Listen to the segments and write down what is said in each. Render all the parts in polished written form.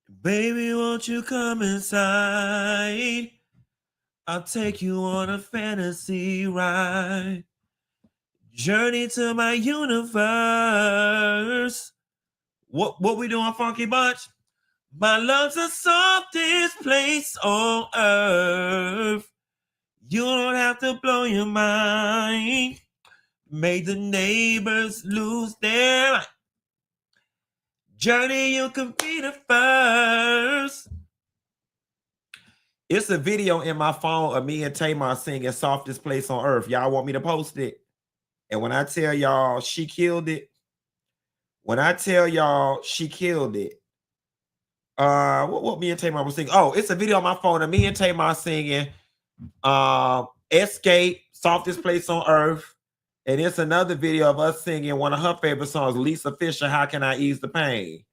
Baby, won't you come inside? I'll take you on a fantasy ride. Journey to my universe. What we doing, Funky Bunch? My love's the softest place on earth. You don't have to blow your mind. Make the neighbors lose their mind. Journey, you can be the first. It's a video in my phone of me and Tamar singing Softest Place on Earth. Y'all want me to post it? And when I tell y'all she killed it, what me and Tamar was singing? Oh, it's a video on my phone of me and Tamar singing Escape, Softest Place on Earth. And it's another video of us singing one of her favorite songs, Lisa Fisher, How Can I Ease the Pain?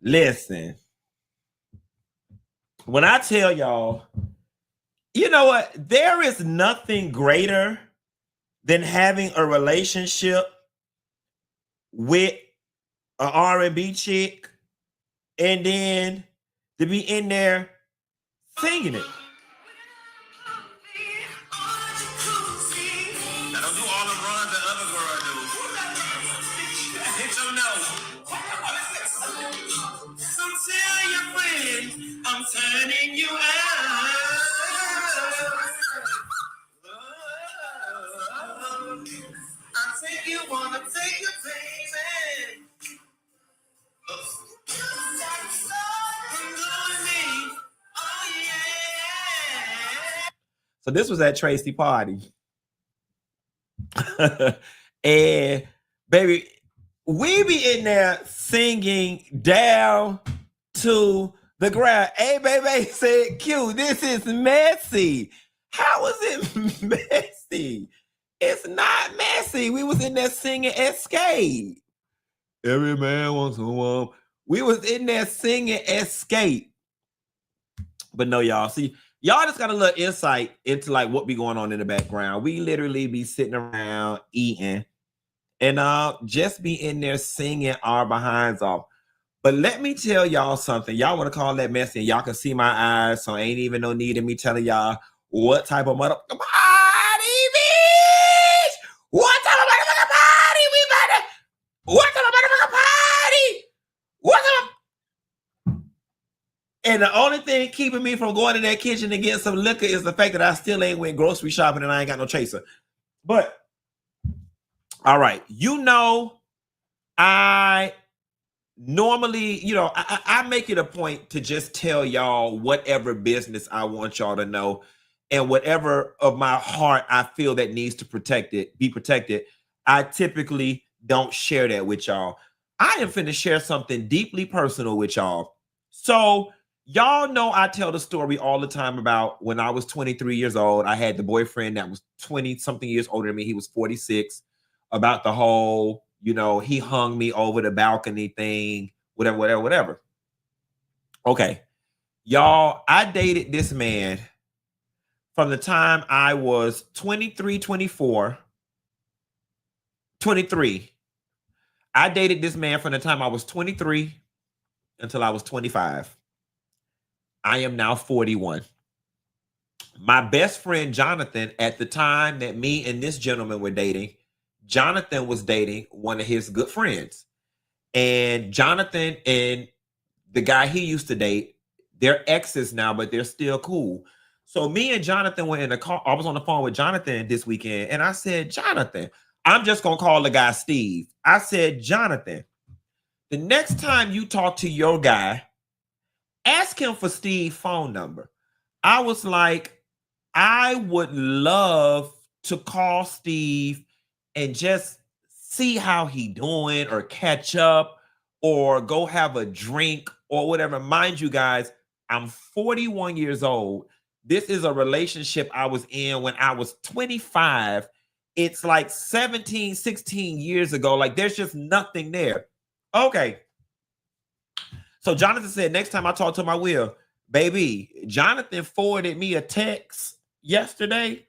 Listen, when I tell y'all, you know what? There is nothing greater than having a relationship with an R&B chick and then to be in there singing it. I'm turning you out. I take you, wanna take you, baby. So this was at Tracy party. And baby, we be in there singing down to the ground. Hey, baby said, Q, this is messy. How is it messy? It's not messy. We was in there singing Escape. Every man wants a woman. We was in there singing Escape. But no, y'all. See, y'all just got a little insight into like what be going on in the background. We literally be sitting around eating and just be in there singing our behinds off. But let me tell y'all something. Y'all want to call that messy and y'all can see my eyes, so ain't even no need in me telling y'all what type of mother party, bitch! What type of motherfucking party we better? What type of motherfucking party? What type of... And the only thing keeping me from going in that kitchen and getting some liquor is the fact that I still ain't went grocery shopping and I ain't got no chaser. But, all right, you know, I normally, you know, I make it a point to just tell y'all whatever business I want y'all to know and whatever of my heart I feel that needs to be protected. I typically don't share that with y'all. I am finna share something deeply personal with y'all. So y'all know I tell the story all the time about when I was 23 years old. I had the boyfriend that was 20 something years older than me. He was 46. About the whole, you know, he hung me over the balcony thing, whatever. Okay. Y'all, I dated this man from the time I was 23. I dated this man from the time I was 23 until I was 25. I am now 41. My best friend, Jonathan, at the time that me and this gentleman were dating, Jonathan was dating one of his good friends. And Jonathan and the guy he used to date, they're exes now, but they're still cool. So me and Jonathan were in the car. I was on the phone with Jonathan this weekend. And I said, Jonathan, I'm just going to call the guy Steve. I said, Jonathan, the next time you talk to your guy, ask him for Steve's phone number. I was like, I would love to call Steve and just see how he doing or catch up or go have a drink or whatever. Mind you, guys, I'm 41 years old. This is a relationship I was in when I was 25. It's like 17, 16 years ago. Like, there's just nothing there. Okay. So Jonathan said, next time I talk to my Will, baby, Jonathan forwarded me a text yesterday.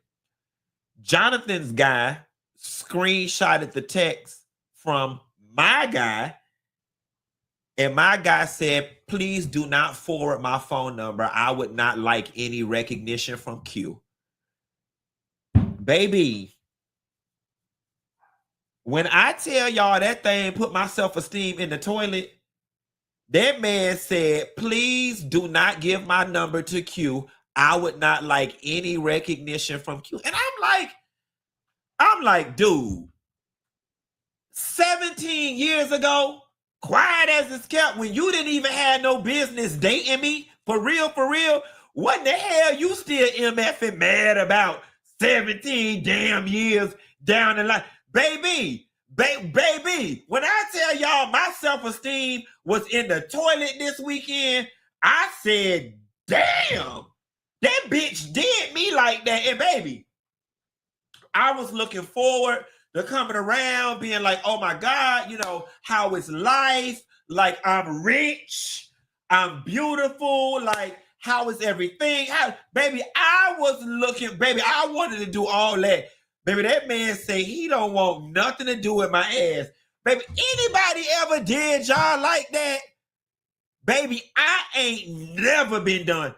Jonathan's guy screenshotted the text from my guy, and my guy said, please do not forward my phone number. I would not like any recognition from Q. Baby, when I tell y'all that thing put my self-esteem in the toilet, that man said, please do not give my number to Q. I would not like any recognition from Q. And I'm like, dude, 17 years ago, quiet as it's kept, when you didn't even have no business dating me, for real, what the hell you still MFing mad about 17 damn years down the line? Baby, when I tell y'all my self-esteem was in the toilet this weekend, I said, damn, that bitch did me like that. And baby, I was looking forward to coming around, being like, oh my God, you know, how is life? Like, I'm rich, I'm beautiful, like, how is everything? Baby, I was looking, baby, I wanted to do all that. Baby, that man say he don't want nothing to do with my ass. Baby, anybody ever did y'all like that? Baby, I ain't never been done.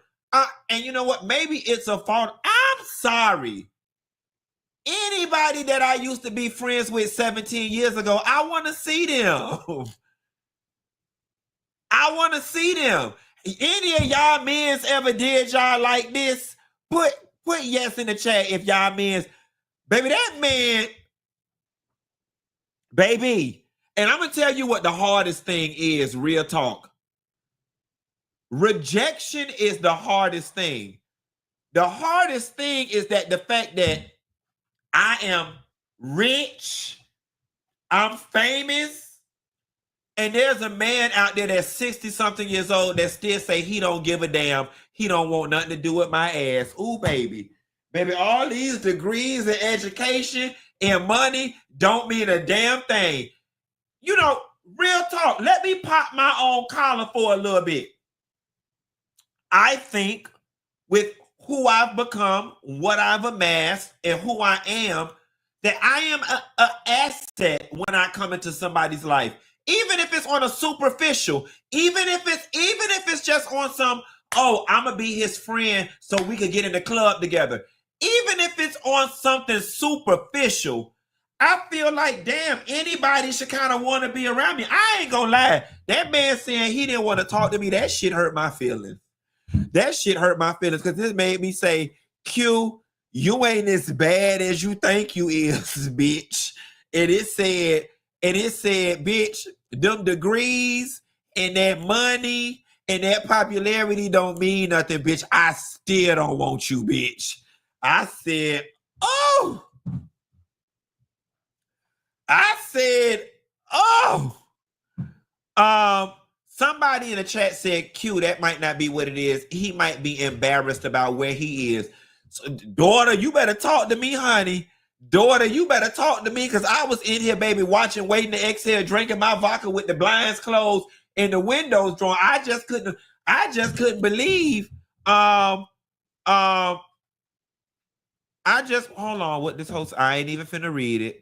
And you know what? Maybe it's a fault. I'm sorry. Anybody that I used to be friends with 17 years ago, I want to see them. I want to see them. Any of y'all men's ever did y'all like this? Put yes in the chat if y'all men's. Baby, that man, baby. And I'm going to tell you what the hardest thing is, real talk. Rejection is the hardest thing. The hardest thing is that the fact that I am rich, I'm famous, and there's a man out there that's 60-something years old that still say he don't give a damn. He don't want nothing to do with my ass. Ooh, baby. Baby, all these degrees and education and money don't mean a damn thing. You know, real talk, let me pop my own collar for a little bit. I think with who I've become, what I've amassed, and who I am, that I am an asset when I come into somebody's life. Even if it's on a superficial, even if it's just on some, oh, I'm gonna be his friend so we could get in the club together. Even if it's on something superficial, I feel like, damn, anybody should kind of want to be around me. I ain't gonna lie. That man saying he didn't want to talk to me, that shit hurt my feelings. That shit hurt my feelings because this made me say, Q, you ain't as bad as you think you is, bitch. And it said, bitch, them degrees and that money and that popularity don't mean nothing, bitch. I still don't want you, bitch. I said, oh. Somebody in the chat said, Q, that might not be what it is. He might be embarrassed about where he is. So, daughter, you better talk to me, honey. Daughter, you better talk to me because I was in here, baby, watching, waiting to exhale, drinking my vodka with the blinds closed and the windows drawn. I just couldn't believe. Hold on, what this host, I ain't even finna read it.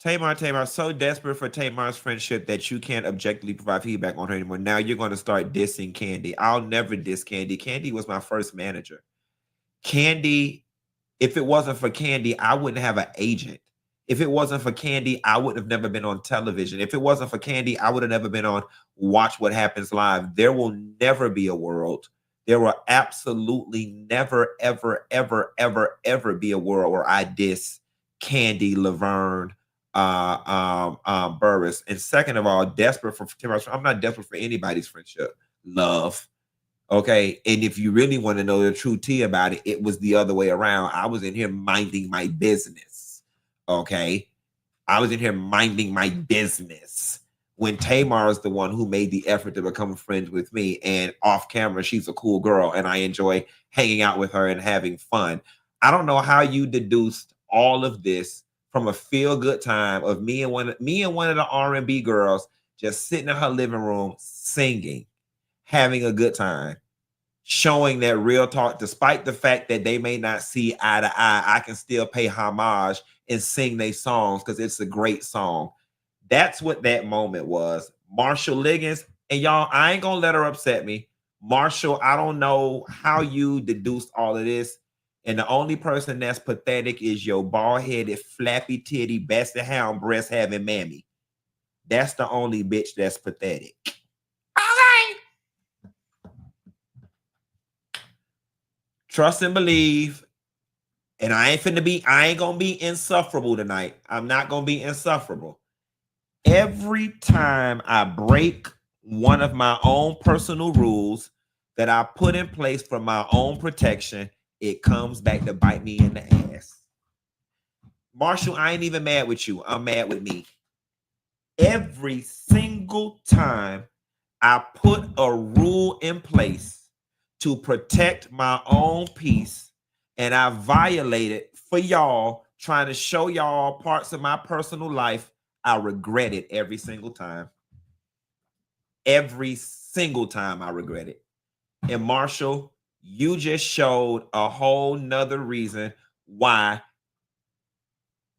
Tamar, so desperate for Tamar's friendship that you can't objectively provide feedback on her anymore. Now you're going to start dissing Candy. I'll never diss Candy. Candy was my first manager. Candy, if it wasn't for Candy, I wouldn't have an agent. If it wasn't for Candy, I would have never been on television. If it wasn't for Candy, I would have never been on Watch What Happens Live. There will never be a world. There will absolutely never, ever, ever, ever, ever be a world where I diss Candy, Laverne, Burris. And second of all, desperate for Tim. I'm not desperate for anybody's friendship. Love. Okay. And if you really want to know the true tea about it, it was the other way around. I was in here minding my business. Okay. I was in here minding my business when Tamar is the one who made the effort to become friends with me. And off camera, she's a cool girl and I enjoy hanging out with her and having fun. I don't know how you deduced all of this from a feel good time of me and one of the R&B girls just sitting in her living room singing, having a good time, showing that real talk, despite the fact that they may not see eye to eye, I can still pay homage and sing their songs because it's a great song. That's what that moment was. Marshall Liggins, and y'all, I ain't gonna let her upset me. Marshall, I don't know how you deduced all of this. And the only person that's pathetic is your bald-headed, flappy titty, best hound breast having mammy. That's the only bitch that's pathetic. Okay. Trust and believe. And I ain't gonna be insufferable tonight. I'm not gonna be insufferable. Every time I break one of my own personal rules that I put in place for my own protection, it comes back to bite me in the ass. Marshall, I ain't even mad with you. I'm mad with me. Every single time I put a rule in place to protect my own peace, and I violate it for y'all, trying to show y'all parts of my personal life, I regret it every single time. Every single time I regret it. And Marshall, you just showed a whole nother reason why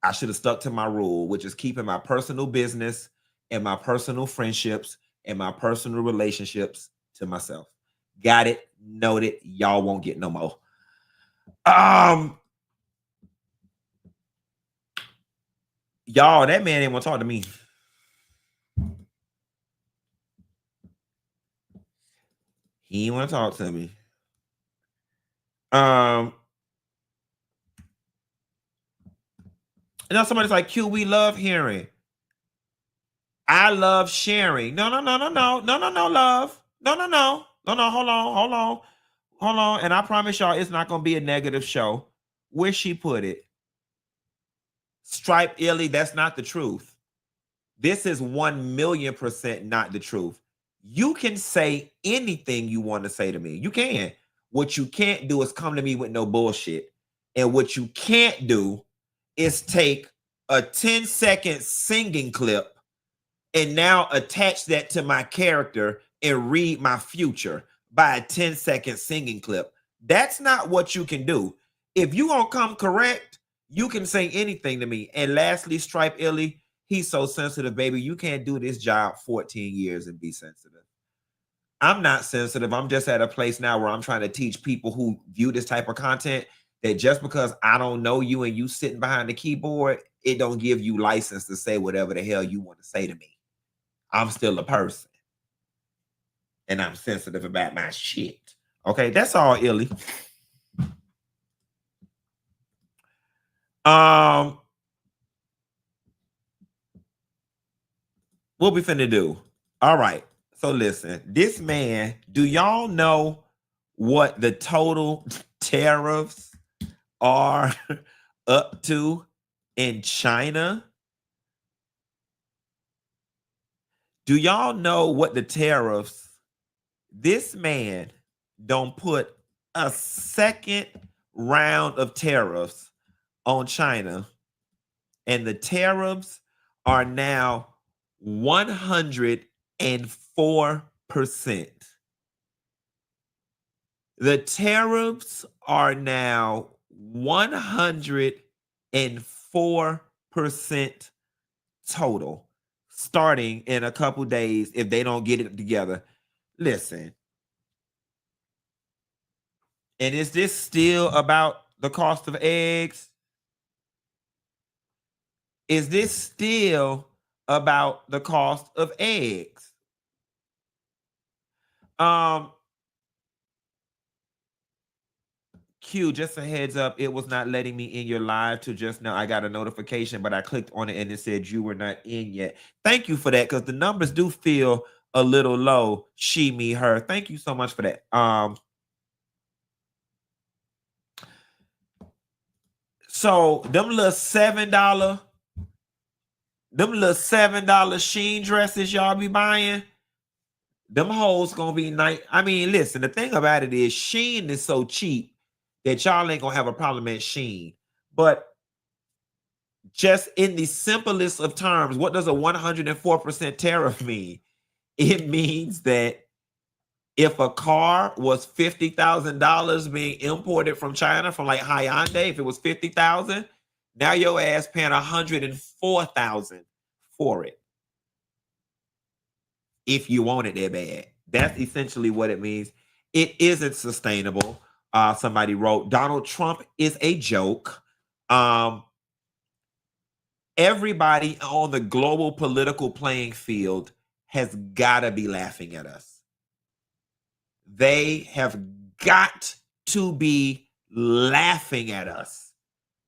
I should have stuck to my rule, which is keeping my personal business and my personal friendships and my personal relationships to myself. Got it, noted. Y'all won't get no more. Y'all, that man didn't want to talk to me. He didn't want to talk to me. And now somebody's like, Q, we love hearing. I love sharing. No, love. No, hold on. And I promise y'all, it's not gonna be a negative show. Where she put it? Stripe Illy, that's not the truth. This is 1,000,000% not the truth. You can say anything you want to say to me. You can. What you can't do is come to me with no bullshit. And what you can't do is take a 10-second singing clip and now attach that to my character and read my future by a 10-second singing clip. That's not what you can do. If you gonna come correct, you can say anything to me. And lastly, Stripe Illy, he's so sensitive, baby. You can't do this job 14 years and be sensitive. I'm not sensitive. I'm just at a place now where I'm trying to teach people who view this type of content that just because I don't know you and you sitting behind the keyboard, it don't give you license to say whatever the hell you want to say to me. I'm still a person. And I'm sensitive about my shit. Okay, that's all, Illy. What we finna do? All right. So listen, this man, do y'all know what the total tariffs are up to in China? Do y'all know what the tariffs? This man don't put a second round of tariffs on China, and the tariffs are now 104%. The tariffs are now 104% total, starting in a couple days if they don't get it together. Listen. And is this still about the cost of eggs? Is this still about the cost of eggs? Q, just a heads up, it was not letting me in your live till just now. I got a notification, but I clicked on it and it said you were not in yet. Thank you for that, because the numbers do feel a little low. She, me, her. Thank you so much for that. So them little $7 Sheen dresses y'all be buying, them hoes gonna be nice. I mean, listen, the thing about it is Sheen is so cheap that y'all ain't gonna have a problem at Sheen. But just in the simplest of terms, what does a 104% tariff mean? It means that if a car was $50,000 being imported from China, from like Hyundai, if it was $50,000, now your ass paying $104,000 for it. If you want it that bad. That's essentially what it means. It isn't sustainable. Somebody wrote, Donald Trump is a joke. Everybody on the global political playing field has got to be laughing at us. They have got to be laughing at us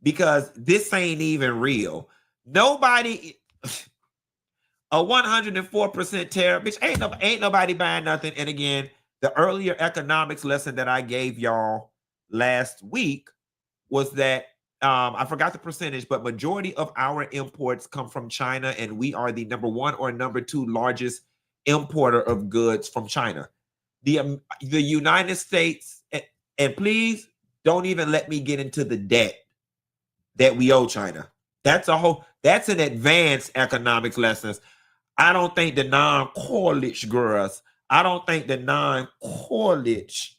because this ain't even real. Nobody, a 104% tariff, bitch, ain't nobody buying nothing. And again, the earlier economics lesson that I gave y'all last week was that I forgot the percentage, but majority of our imports come from China, and we are the number 1 or number 2 largest importer of goods from China. The United States, and please don't even let me get into the debt that we owe China. That's an advanced economics lessons. I don't think the non-college girls, I don't think the non-college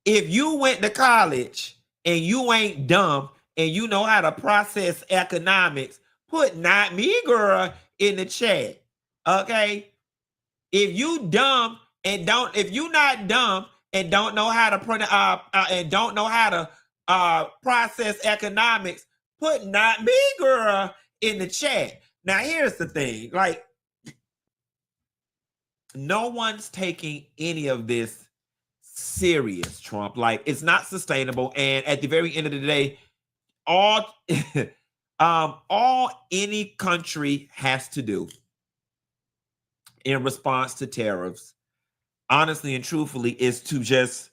if you went to college and you ain't dumb and you know how to process economics, put not me girl in the chat. Okay? If you dumb and if you not dumb and don't know how to process economics, put not me girl in the chat. Now here's the thing, like no one's taking any of this serious, Trump. Like it's not sustainable, and at the very end of the day, all any country has to do in response to tariffs, honestly and truthfully, is to just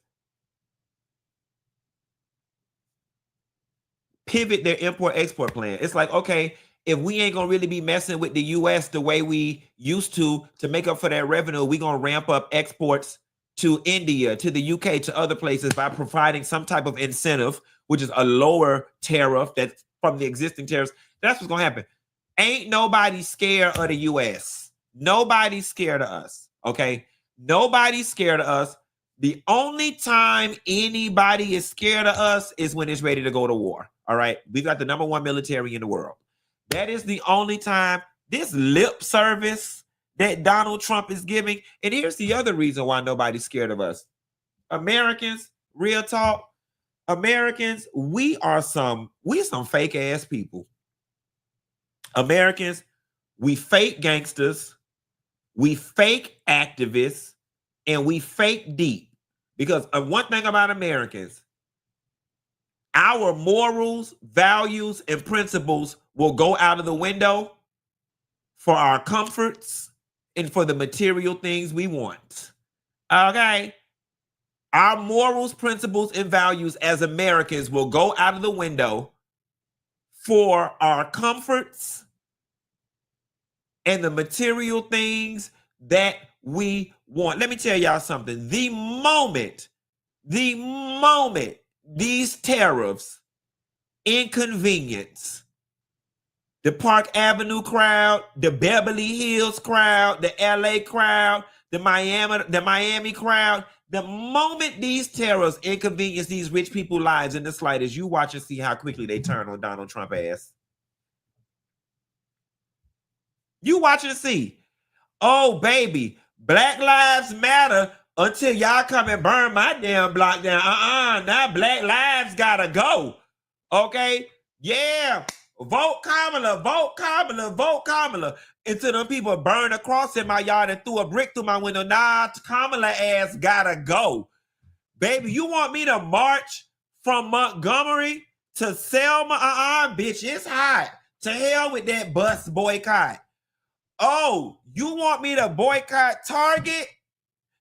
pivot their import-export plan. It's like, okay, if we ain't gonna really be messing with the US the way we used to make up for that revenue, we're gonna ramp up exports to India, to the UK, to other places by providing some type of incentive, which is a lower tariff that's from the existing tariffs. That's what's gonna happen. Ain't nobody scared of the US. Nobody's scared of us. Okay. Nobody's scared of us. The only time anybody is scared of us is when it's ready to go to war. All right. We got the number 1 military in the world. That is the only time. This lip service that Donald Trump is giving. And here's the other reason why nobody's scared of us. Americans, real talk, Americans, we some fake ass people. Americans, we fake gangsters, we fake activists, and we fake deep. Because one thing about Americans, our morals, values, and principles will go out of the window for our comforts and for the material things we want. Okay? Our morals, principles, and values as Americans will go out of the window for our comforts and the material things that we want. Let me tell y'all something. The moment these tariffs inconvenience the Park Avenue crowd, the Beverly Hills crowd, the LA crowd, the Miami crowd, the moment these tariffs inconvenience these rich people's lives in the slightest, you watch and see how quickly they turn on Donald Trump ass. You watch and see. Oh, baby, Black Lives Matter until y'all come and burn my damn block down. Now Black Lives gotta go. Okay? Yeah. Vote Kamala, vote Kamala, vote Kamala. Until them people burn a cross in my yard and threw a brick through my window. Nah, Kamala ass gotta go. Baby, you want me to march from Montgomery To Selma, bitch, it's hot. To hell with that bus boycott. Oh, you want me to boycott Target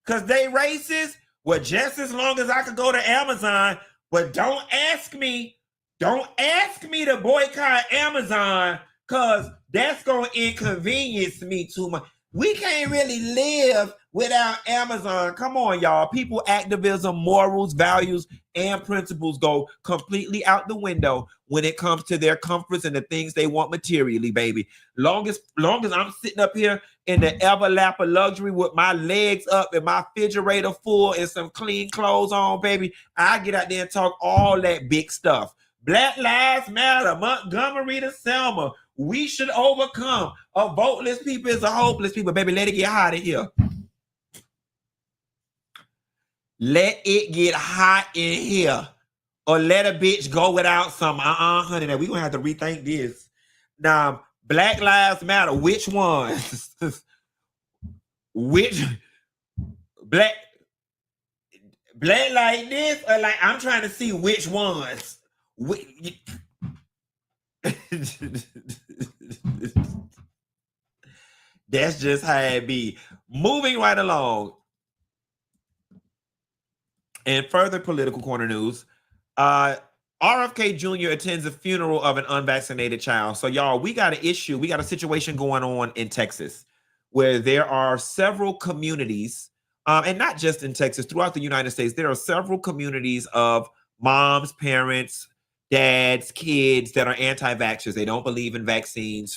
because they racist? Well, just as long as I could go to Amazon, but don't ask me to boycott Amazon because that's going to inconvenience me too much. We can't really live without Amazon. Come on, y'all. People, activism, morals, values, and principles go completely out the window when it comes to their comforts and the things they want materially, baby. Long as I'm sitting up here in the ever lap of luxury with my legs up and my refrigerator full and some clean clothes on, baby, I get out there and talk all that big stuff. Black Lives Matter, Montgomery to Selma. We should overcome. A voteless people is a hopeless people. Baby, let it get hot in here. Let it get hot in here. Or let a bitch go without some. Honey, now we're going to have to rethink this. Now, Black Lives Matter, which ones? Which black like this? Or like, I'm trying to see which ones. That's just how it be. Moving right along. And further political corner news, RFK Jr. attends a funeral of an unvaccinated child. So y'all, we got a situation going on in Texas where there are several communities, and not just in Texas, throughout the United States, there are several communities of moms, parents, dads, kids that are anti-vaxxers. They don't believe in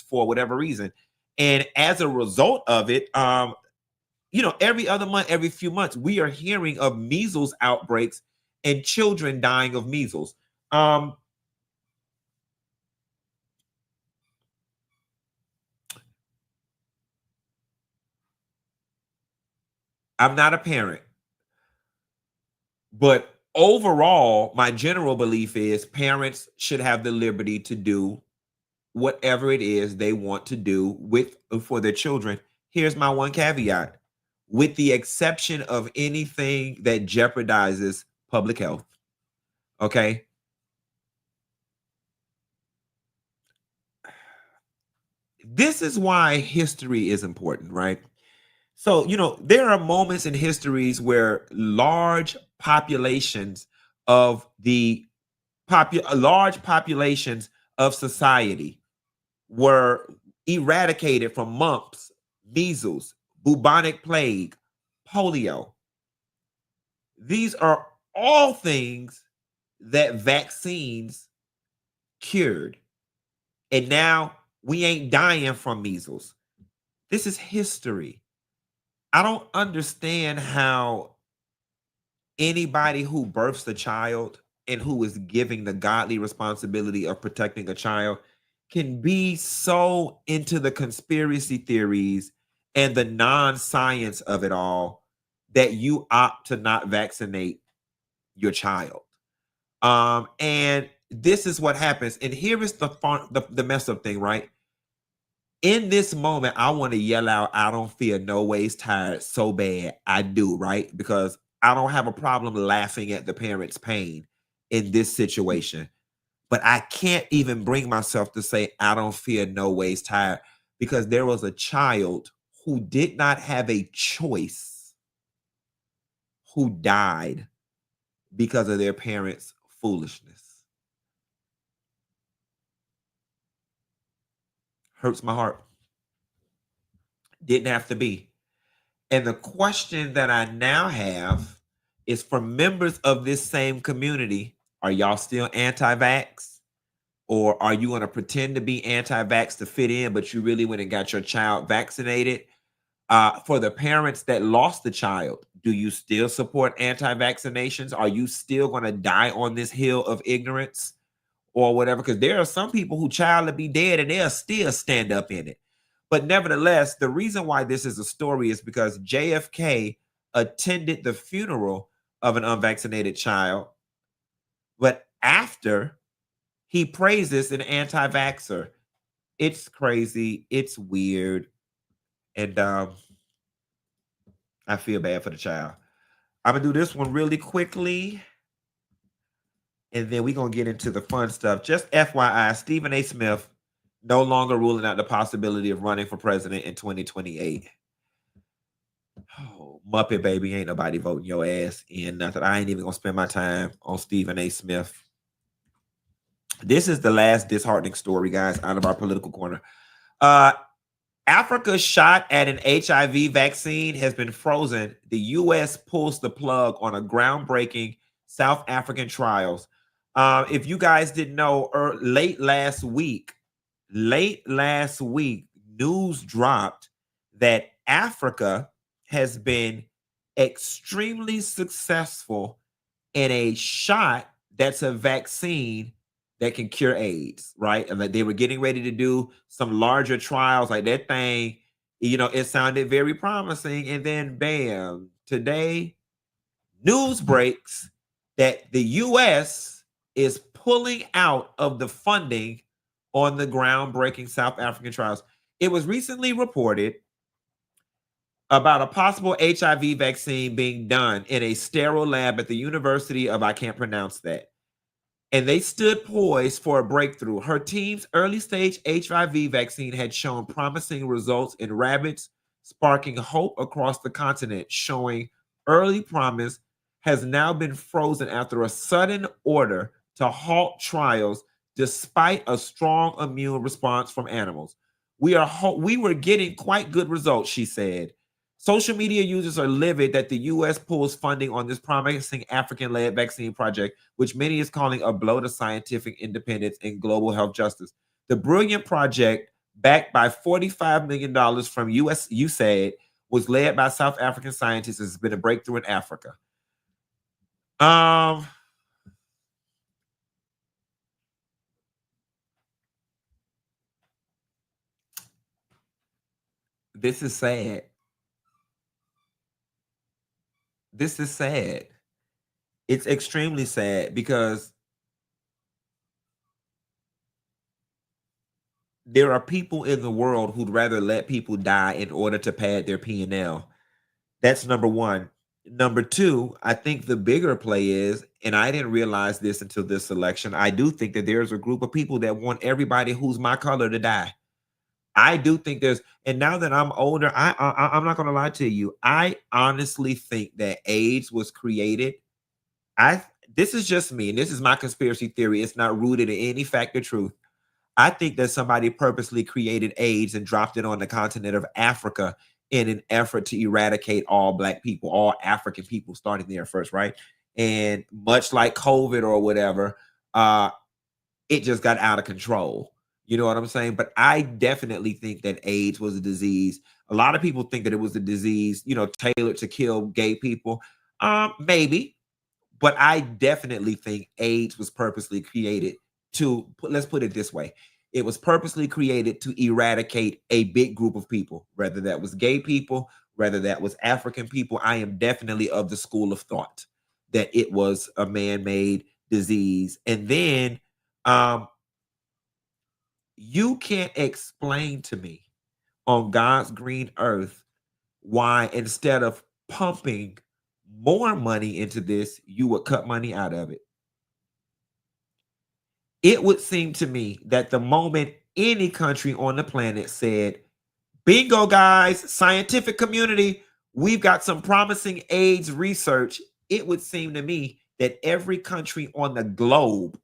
for whatever reason. And as a result of it, every other month, every few months, we are hearing of measles outbreaks and children dying of measles. I'm not a parent, but overall, my general belief is parents should have the liberty to do whatever it is they want to do for their children. Here's my one caveat: with the exception of anything that jeopardizes public health. Okay. This is why history is important, right? So, there are moments in histories where large populations of large populations of society were eradicated from mumps, measles, bubonic plague, polio. These are all things that vaccines cured. And now we ain't dying from measles. This is history. I don't understand how anybody who births a child and who is giving the godly responsibility of protecting a child can be so into the conspiracy theories and the non-science of it all that you opt to not vaccinate your child. And this is what happens. And here is the mess up thing, right? In this moment, I want to yell out, I don't feel no ways tired so bad. I do, right? Because I don't have a problem laughing at the parents' pain in this situation. But I can't even bring myself to say I don't feel no ways tired because there was a child who did not have a choice who died because of their parents' foolishness. Hurts my heart. Didn't have to be. And the question that I now have is for members of this same community, are y'all still anti-vax? Or are you going to pretend to be anti-vax to fit in, but you really went and got your child vaccinated? For the parents that lost the child, do you still support anti-vaccinations? Are you still going to die on this hill of ignorance or whatever? Because there are some people who child will be dead and they'll still stand up in it. But nevertheless, the reason why this is a story is because JFK attended the funeral of an unvaccinated child, but after he praises an anti-vaxxer. It's crazy. It's weird. And I feel bad for the child. I'm going to do this one really quickly. and then we're going to get into the fun stuff. Just FYI, Stephen A. Smith no longer ruling out the possibility of running for president in 2028. Oh, Muppet baby, ain't nobody voting your ass in nothing. I ain't even going to spend my time on Stephen A. Smith. This is the last disheartening story, guys, out of our political corner. Africa's shot at an HIV vaccine has been frozen. The U.S. pulls the plug on a groundbreaking South African trials. If you guys didn't know, late last week, news dropped that Africa has been extremely successful in a shot that's a vaccine that can cure AIDS, right? And that they were getting ready to do some larger trials, like that thing, it sounded very promising. And then bam, today, news breaks that the US is pulling out of the funding on the groundbreaking South African trials. It was recently reported about a possible HIV vaccine being done in a sterile lab at the University of, I can't pronounce that. And they stood poised for a breakthrough. Her team's early stage HIV vaccine had shown promising results in rabbits, sparking hope across the continent. Showing early promise has now been frozen after a sudden order to halt trials despite a strong immune response from animals. We were getting quite good results, she said. Social media users are livid that the U.S. pulls funding on this promising African-led vaccine project, which many is calling a blow to scientific independence and global health justice. The brilliant project, backed by $45 million from USAID, was led by South African scientists and has been a breakthrough in Africa. This is sad. This is sad. It's extremely sad because there are people in the world who'd rather let people die in order to pad their P&L. That's number one. Number two, I think the bigger play is, and I didn't realize this until this election, I do think that there's a group of people that want everybody who's my color to die. I do think and now that I'm older, I'm not going to lie to you. I honestly think that AIDS was created. This is just me, and this is my conspiracy theory. It's not rooted in any fact or truth. I think that somebody purposely created AIDS and dropped it on the continent of Africa in an effort to eradicate all Black people, all African people, starting there first, right? And much like COVID or whatever, it just got out of control. You know what I'm saying? But I definitely think that AIDS was a disease. A lot of people think that it was a disease, tailored to kill gay people. Maybe, but I definitely think AIDS was purposely created let's put it this way. It was purposely created to eradicate a big group of people, whether that was gay people, whether that was African people. I am definitely of the school of thought that it was a man-made disease. And then you can't explain to me on God's green earth why instead of pumping more money into this, you would cut money out of it. It would seem to me that the moment any country on the planet said, bingo, guys, scientific community, we've got some promising AIDS research, it would seem to me that every country on the globe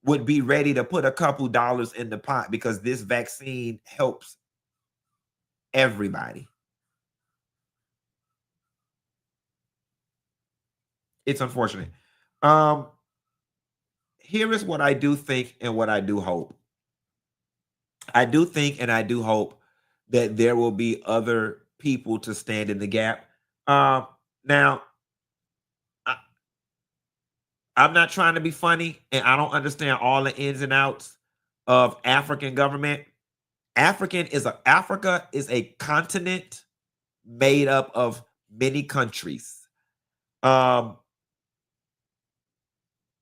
would be ready to put a couple dollars in the pot because this vaccine helps everybody. It's unfortunate. Here is what I do think and what I do hope. I do think and I do hope that there will be other people to stand in the gap. Now, I'm not trying to be funny, and I don't understand all the ins and outs of African government. Africa is a continent made up of many countries.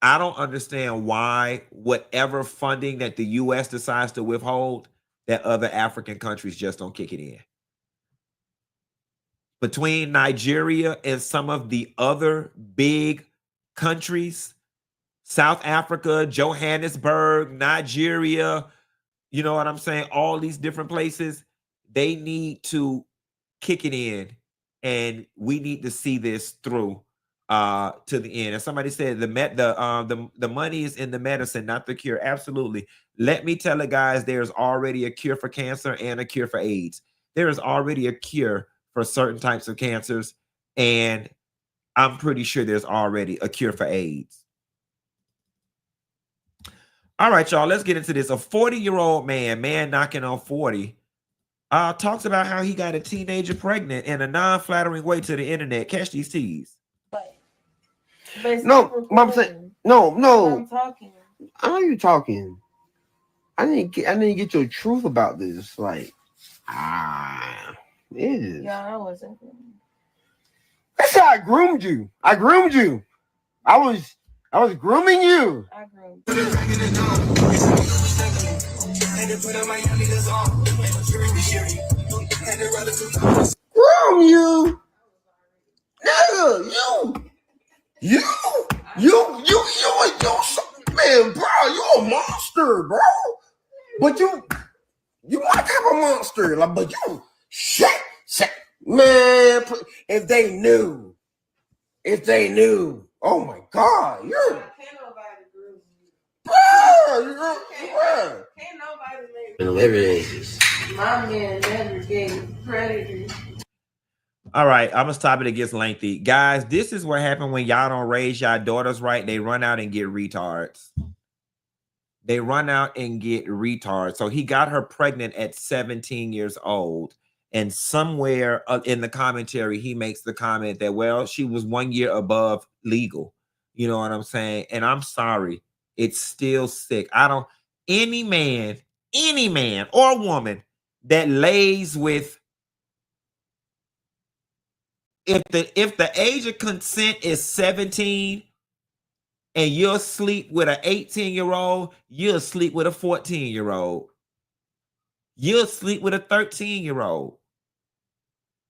I don't understand why whatever funding that the US decides to withhold, that other African countries just don't kick it in. Between Nigeria and some of the other big countries, South Africa, Johannesburg, Nigeria, you know what I'm saying? All these different places, they need to kick it in, and we need to see this through to the end. And somebody said the money is in the medicine, not the cure. Absolutely. Let me tell you guys, there's already a cure for cancer and a cure for AIDS. There is already a cure for certain types of cancers, and I'm pretty sure there's already a cure for AIDS. All right, y'all, let's get into this. A 40-year-old man knocking on 40, talks about how he got a teenager pregnant in a non-flattering way to the internet. Catch these teas. No, Mom said no. I'm talking. I know you're talking. I need to get your truth about this. Like, it is. Yeah, I wasn't. That's how I groomed you. I was grooming you. I groomed Groom you. Nigga, you, man, bro, you a monster, bro. But you my type of monster, like, but you, shit, man. If they knew, oh my God, you're. Can't nobody groom you, bro. Can't nobody make. In ages. My man never gave predators. All right, I'm gonna stop it. It gets lengthy, guys. This is what happened when y'all don't raise y'all daughters right. They run out and get retards. So he got her pregnant at 17 years old, and somewhere in the commentary he makes the comment that, well, she was 1 year above legal. You know what I'm saying? And I'm sorry, it's still sick. Any man or woman that lays with, if the age of consent is 17 and you'll sleep with an 18-year-old, you'll sleep with a 14-year-old. You'll sleep with a 13-year-old.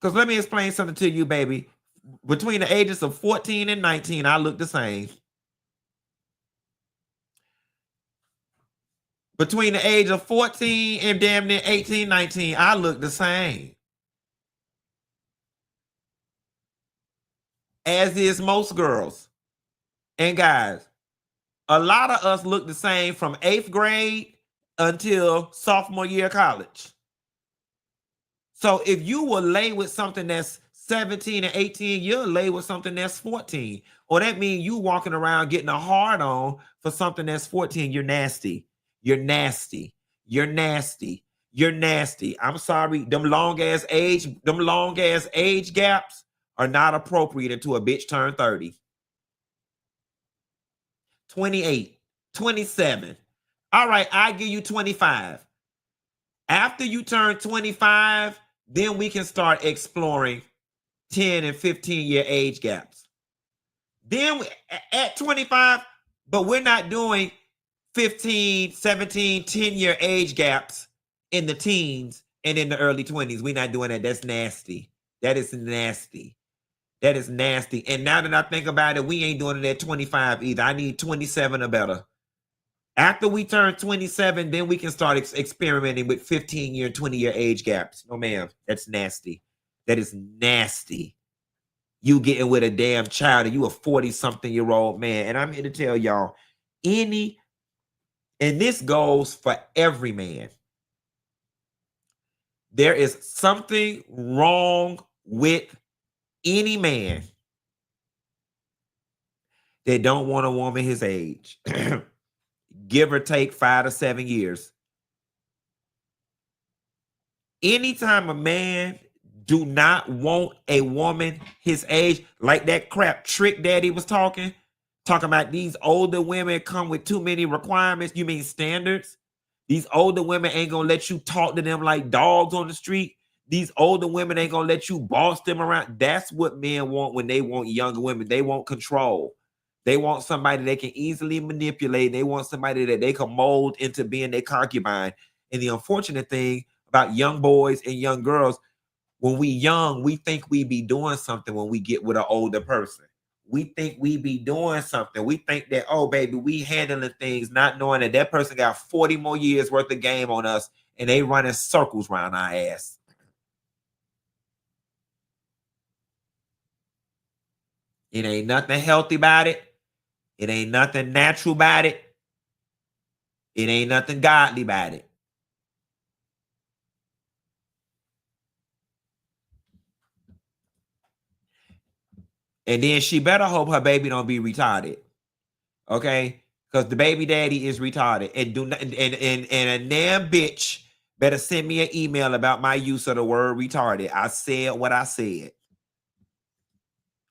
Because let me explain something to you, baby. Between the ages of 14 and 19, I look the same. Between the age of 14 and damn near 18, 19, I look the same. As is most girls and guys. A lot of us look the same from 8th grade until sophomore year of college. So if you will lay with something that's 17 and 18, you'll lay with something that's 14. Or that means you walking around getting a hard on for something that's 14. You're nasty. You're nasty. You're nasty. You're nasty. I'm sorry. Them long ass age gaps are not appropriate until a bitch turn 30. 28, 27. All right, I give you 25. After you turn 25, then we can start exploring 10 and 15-year age gaps. Then at 25, but we're not doing 15, 17, 10-year age gaps in the teens and in the early 20s. We're not doing that. That's nasty. That is nasty. That is nasty. And now that I think about it, we ain't doing it at 25 either. I need 27 or better. After we turn 27, then we can start experimenting with 15-year, 20-year age gaps. No, ma'am. That's nasty. That is nasty. You getting with a damn child and you a 40-something-year-old man. And I'm here to tell y'all, and this goes for every man. There is something wrong with any man that don't want a woman his age. Give or take 5 to 7 years. Anytime a man do not want a woman his age, like that crap Trick Daddy was talking about these older women come with too many requirements. You mean standards? These older women ain't gonna let you talk to them like dogs on the street. These older women ain't gonna let you boss them around. That's what men want when they want younger women. They want control. They want somebody they can easily manipulate. They want somebody that they can mold into being their concubine. And the unfortunate thing about young boys and young girls, when we young, we think we be doing something when we get with an older person. we think we be doing something. We think that, oh, baby, we handling things, not knowing that that person got 40 more years worth of game on us and they running circles around our ass. It ain't nothing healthy about it. It ain't nothing natural about it. It ain't nothing godly about it. And then she better hope her baby don't be retarded. Okay? Because the baby daddy is retarded. And a damn bitch better send me an email about my use of the word retarded. I said what I said.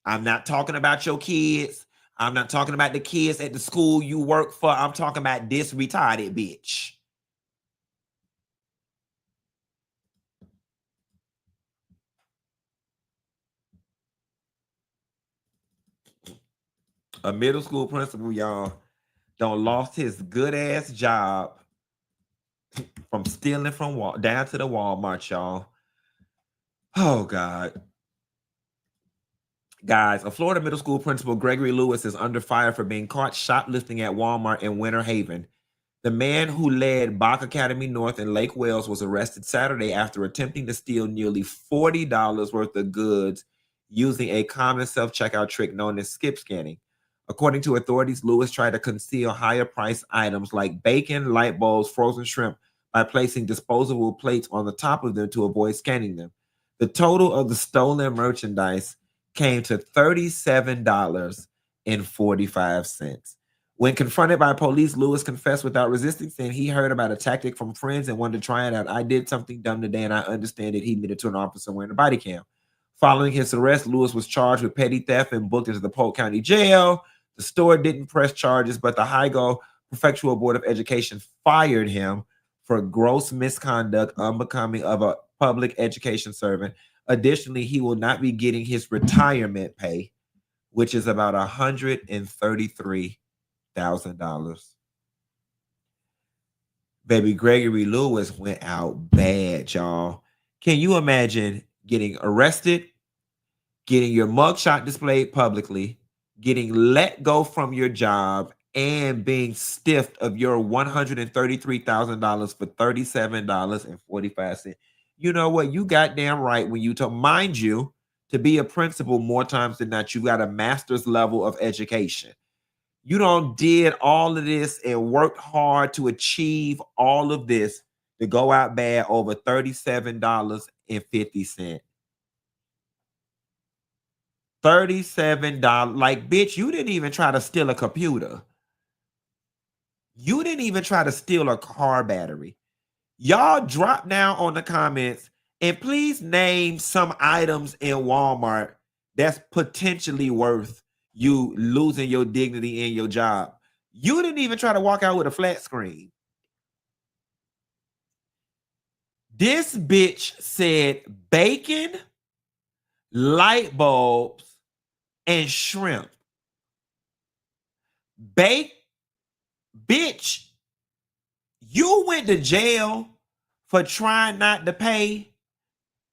I'm not talking about your kids. I'm not talking about the kids at the school you work for. I'm talking about this retarded bitch. A middle school principal, y'all, don't lost his good ass job from stealing from down to the Walmart, y'all. Oh God. Guys, a Florida middle school principal, Gregory Lewis, is under fire for being caught shoplifting at Walmart in Winter Haven. The man who led Bach Academy North in Lake Wales was arrested Saturday after attempting to steal nearly $40 worth of goods using a common self-checkout trick known as skip scanning. According to authorities, Lewis tried to conceal higher-priced items like bacon, light bulbs, frozen shrimp by placing disposable plates on the top of them to avoid scanning them. The total of the stolen merchandise came to $37.45. When confronted by police, Lewis confessed without resisting, saying he heard about a tactic from friends and wanted to try it out. I did something dumb today, and I understand it. He admitted to an officer wearing a body cam. Following his arrest, Lewis was charged with petty theft and booked into the Polk County Jail. The store didn't press charges, but the Hygo Prefectural Board of Education fired him for gross misconduct unbecoming of a public education servant. Additionally, he will not be getting his retirement pay, which is about $133,000. Baby Gregory Lewis went out bad, y'all. Can you imagine getting arrested, getting your mugshot displayed publicly, getting let go from your job, and being stiffed of your $133,000 for $37.45? You know what? You goddamn right when you told, mind you, to be a principal more times than not, you got a master's level of education. You don't did all of this and worked hard to achieve all of this to go out bad over $37.50. $37. Like, bitch, you didn't even try to steal a computer. You didn't even try to steal a car battery. Y'all drop down on the comments and please name some items in Walmart that's potentially worth you losing your dignity in your job. You didn't even try to walk out with a flat screen. This bitch said bacon, light bulbs, and shrimp. Bitch, you went to jail for trying not to pay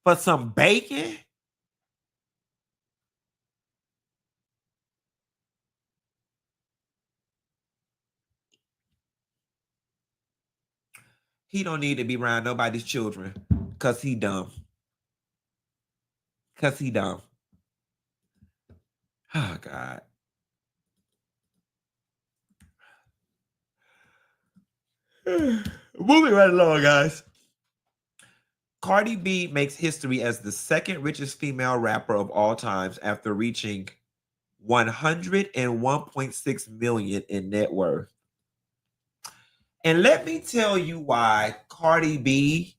for some bacon? He don't need to be around nobody's children because he dumb. Because he dumb. Oh, God. Moving right along, guys. Cardi B makes history as the second richest female rapper of all times after reaching $101.6 million in net worth. And let me tell you why Cardi B,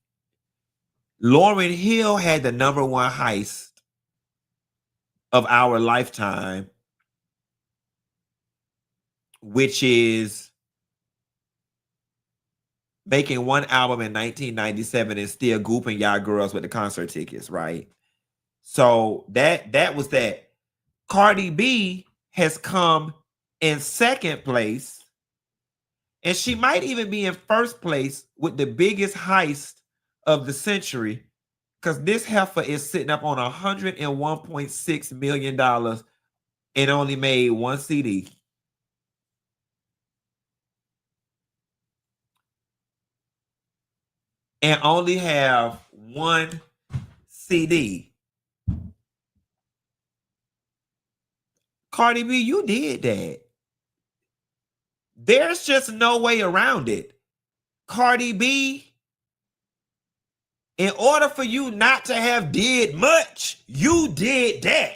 Lauryn Hill had the #1 heist of our lifetime, which is making one album in 1997 and still gooping y'all girls with the concert tickets, right? So that was that. Cardi B has come in second place, and she might even be in first place with the biggest heist of the century, because this heifer is sitting up on $101.6 million and only made one CD. And only have one CD. Cardi B, you did that. There's just no way around it. Cardi B, in order for you not to have did much, you did that.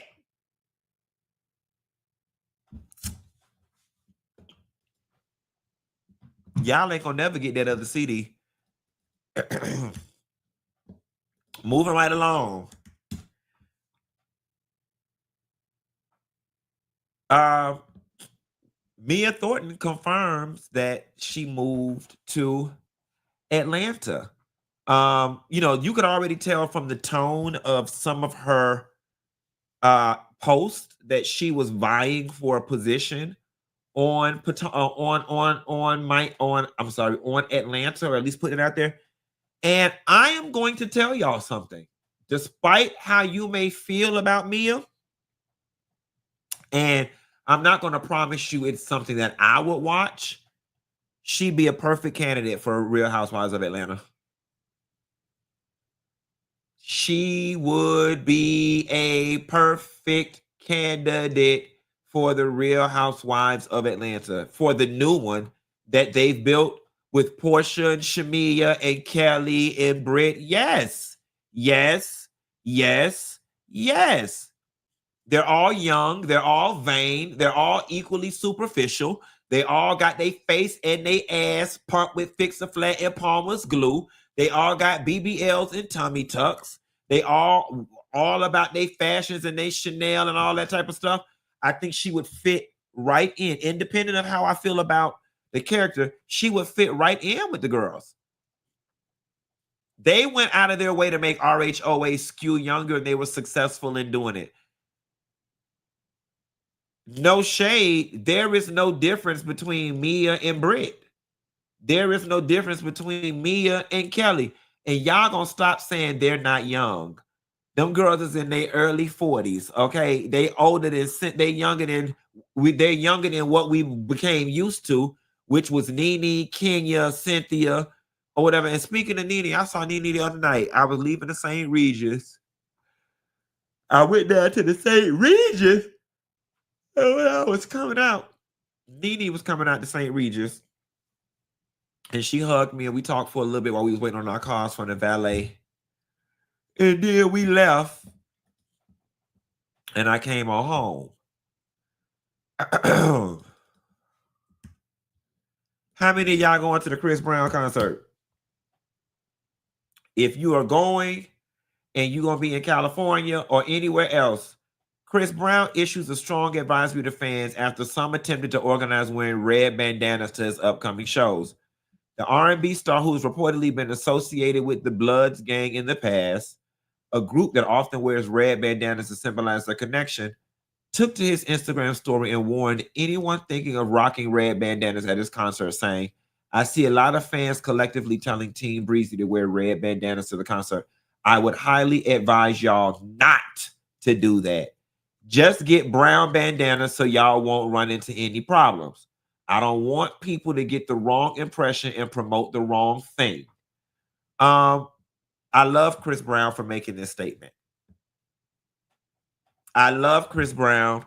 Y'all ain't gonna never get that other CD. Moving right along. Mia Thornton confirms that she moved to Atlanta. You could already tell from the tone of some of her posts that she was vying for a position on Atlanta, or at least putting it out there. And I am going to tell y'all something. Despite how you may feel about Mia, and I'm not going to promise you it's something that I would watch, she'd be a perfect candidate for Real Housewives of Atlanta. She would be a perfect candidate for the Real Housewives of Atlanta, for the new one that they've built with Portia and Shamia and Kelly and Britt. Yes, yes, yes, yes. They're all young. They're all vain. They're all equally superficial. They all got their face and their ass pumped with Fix-A-Flat and Palmer's glue. They all got BBLs and tummy tucks. They all about their fashions and their Chanel and all that type of stuff. I think she would fit right in. Independent of how I feel about the character, she would fit right in with the girls. They went out of their way to make RHOA skew younger, and they were successful in doing it. No shade. There is no difference between Mia and Britt. There is no difference between Mia and Kelly. And y'all gonna stop saying they're not young. Them girls is in their early 40s. Okay, they older than they're younger than what we became used to, which was Nene, Kenya, Cynthia, or whatever. And speaking of Nene, I saw Nene the other night. I was leaving the St. Regis. I went down to the St. Regis. And when I was coming out, Nene was coming out to St. Regis. And she hugged me and we talked for a little bit while we was waiting on our cars from the valet. And then we left. And I came on home. How many of y'all going to the Chris Brown concert? If you are going and you're going to be in California or anywhere else, Chris Brown issues a strong advisory to fans after some attempted to organize wearing red bandanas to his upcoming shows. The R&B star, who's reportedly been associated with the Bloods gang in the past, a group that often wears red bandanas to symbolize their connection, took to his Instagram story and warned anyone thinking of rocking red bandanas at his concert, saying, "I see a lot of fans collectively telling Team Breezy to wear red bandanas to the concert. I would highly advise y'all not to do that. Just get brown bandanas so y'all won't run into any problems. I don't want people to get the wrong impression and promote the wrong thing." I love Chris Brown for making this statement. I love Chris Brown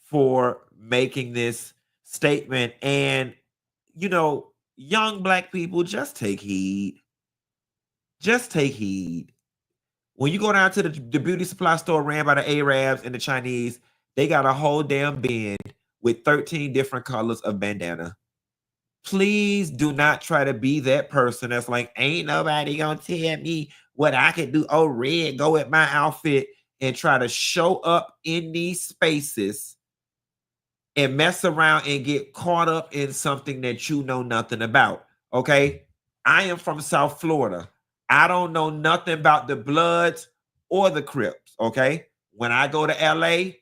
for making this statement. And, young Black people, just take heed. Just take heed. When you go down to the beauty supply store ran by the Arabs and the Chinese, they got a whole damn bin with 13 different colors of bandana. Please do not try to be that person that's like, ain't nobody gonna tell me what I can do. Oh, red, go with my outfit, and try to show up in these spaces and mess around and get caught up in something that you know nothing about. Okay? I am from South Florida. I don't know nothing about the Bloods or the Crips. Okay? When I go to LA,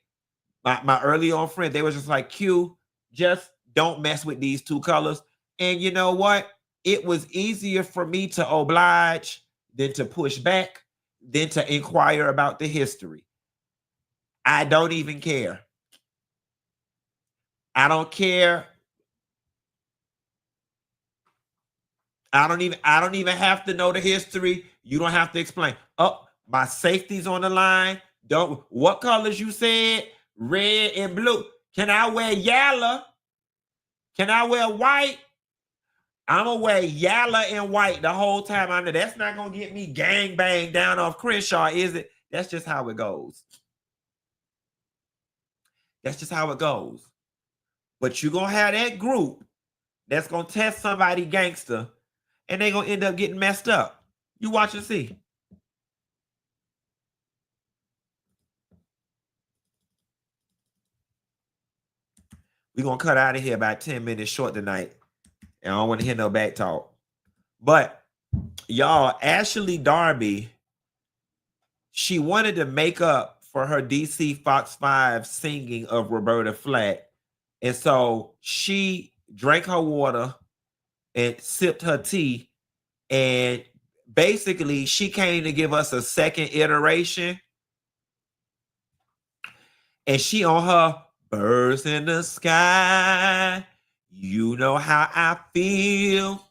my early on friend, they were just like, Q, just don't mess with these two colors. And you know what? It was easier for me to oblige than to push back, than to inquire about the history. I don't even care. I don't care. I don't even have to know the history. You don't have to explain. Oh, my safety's on the line. Don't what colors you said? Red and blue. Can I wear yellow? Can I wear white? I'm gonna wear yellow and white the whole time I'm there. That's not gonna get me gang bang down off Crenshaw, is it? That's just how it goes. That's just how it goes. But you're gonna have that group that's gonna test somebody gangster, and they're gonna end up getting messed up. You watch and see. We're gonna cut out of here about 10 minutes short tonight. And I don't want to hear no back talk. But y'all, Ashley Darby, she wanted to make up for her DC Fox 5 singing of Roberta Flack. And so she drank her water and sipped her tea. And basically, she came to give us a second iteration. And she on her birds in the sky. You know how I feel.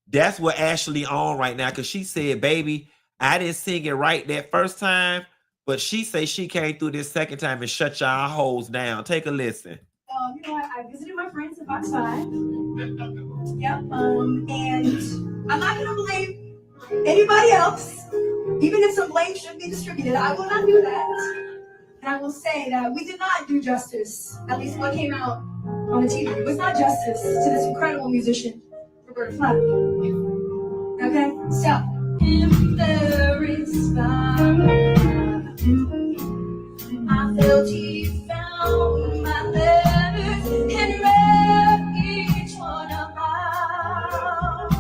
That's what Ashley on right now, because she said, baby, I didn't sing it right that first time, but she say she came through this second time and shut y'all hoes down. Take a listen. You know what? I visited my friends at Fox 5. Yep. And I'm not gonna blame anybody else. Even if some blame should be distributed, I will not do that. And I will say that we did not do justice, at least what came out on the TV. It was not justice to this incredible musician, Roberta Flack. Okay? So, if there is fire, I felt he found my letters and read each one aloud.